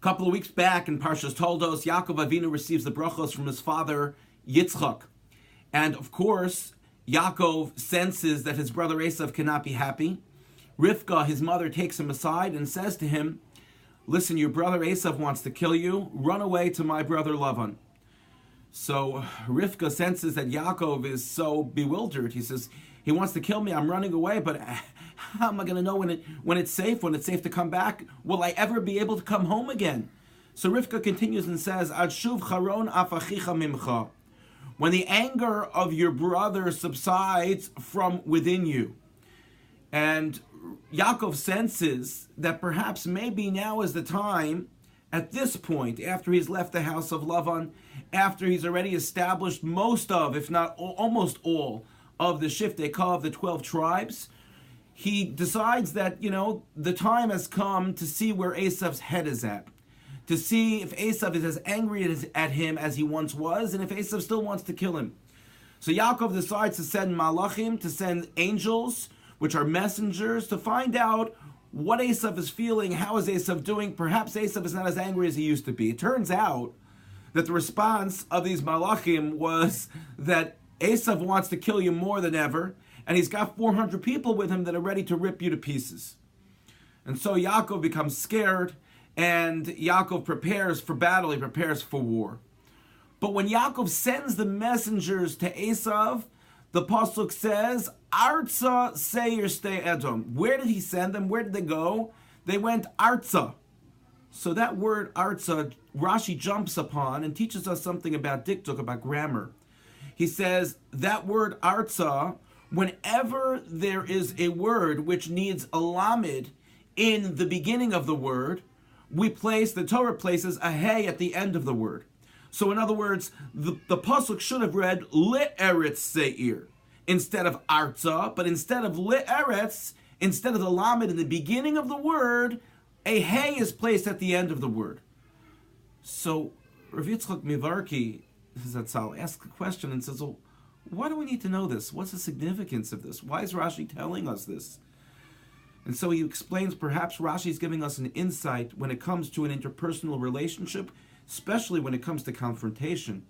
couple of weeks back in Parshas Toldos, Yaakov Avinu receives the brachos from his father Yitzchak. And of course, Yaakov senses that his brother Esav cannot be happy. Rivka, his mother, takes him aside and says to him, listen, your brother Esav wants to kill you. Run away to my brother Lavan. So Rivka senses that Yaakov is so bewildered. He says, he wants to kill me. I'm running away, but how am I going to know when it's safe to come back? Will I ever be able to come home again? So Rivka continues and says, Ad shuv charon afachicha mimcha. When the anger of your brother subsides from within you. And Yaakov senses that perhaps maybe now is the time, at this point, after he's left the house of Lavan, after he's already established most of, if not almost all, of the Shiftei Kah of the 12 tribes, he decides that, the time has come to see where Esav's head is at. To see if Esav is as angry at him as he once was, and if Esav still wants to kill him. So Yaakov decides to send malachim, to send angels, which are messengers, to find out what Esav is feeling, how is Esav doing. Perhaps Esav is not as angry as he used to be. It turns out that the response of these malachim was that Esav wants to kill you more than ever, and he's got 400 people with him that are ready to rip you to pieces. And so Yaakov becomes scared, and Yaakov prepares for battle, he prepares for war. But when Yaakov sends the messengers to Esav, the pasuk says, Arza Seir Stei Edom. Where did he send them? Where did they go? They went Arza. So that word Arza, Rashi jumps upon and teaches us something about diktuk, about grammar. He says that word Arza, whenever there is a word which needs a lamed in the beginning of the word, the Torah places a hey at the end of the word. So in other words, the pasuk should have read Le'eretz Seir instead of Arza, but instead of Le'eretz, instead of the lamed in the beginning of the word, a hey is placed at the end of the word. So Rav Yitzchak Mivarki Zatzal asks a question and says, well, why do we need to know this? What's the significance of this? Why is Rashi telling us this? And so he explains perhaps Rashi is giving us an insight when it comes to an interpersonal relationship, especially when it comes to confrontation.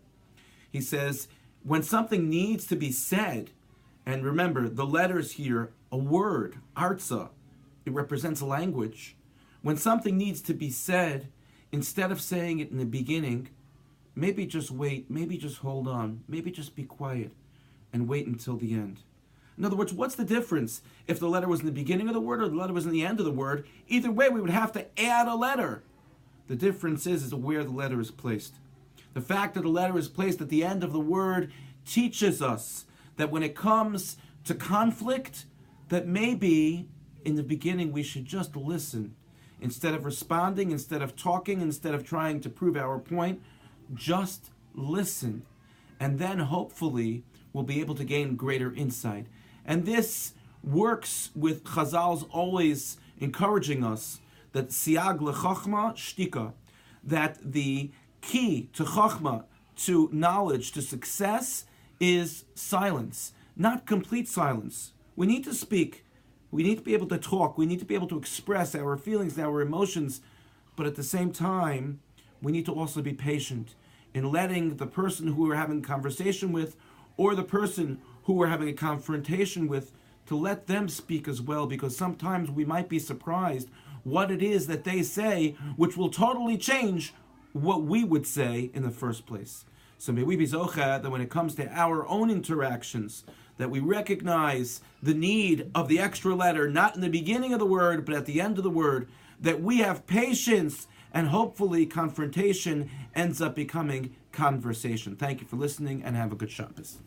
He says, when something needs to be said, and remember, the letters here, a word, arza, it represents a language. When something needs to be said, instead of saying it in the beginning, maybe just wait, maybe just hold on, maybe just be quiet and wait until the end. In other words, what's the difference if the letter was in the beginning of the word or the letter was in the end of the word? Either way, we would have to add a letter. The difference is where the letter is placed. The fact that the letter is placed at the end of the word teaches us that when it comes to conflict, that maybe in the beginning we should just listen. Instead of responding, instead of talking, instead of trying to prove our point, just listen. And then hopefully we'll be able to gain greater insight. And this works with Chazal's always encouraging us that siag lechachma shtika, that the key to chachma, to knowledge, to success is silence, not complete silence. We need to speak. We need to be able to talk. We need to be able to express our feelings and our emotions. But at the same time, we need to also be patient in letting the person who we're having a conversation with or the person who we're having a confrontation with, to let them speak as well, because sometimes we might be surprised what it is that they say, which will totally change what we would say in the first place. So may we be zocheh that when it comes to our own interactions, that we recognize the need of the extra letter, not in the beginning of the word, but at the end of the word, that we have patience, and hopefully confrontation ends up becoming conversation. Thank you for listening, and have a good Shabbos.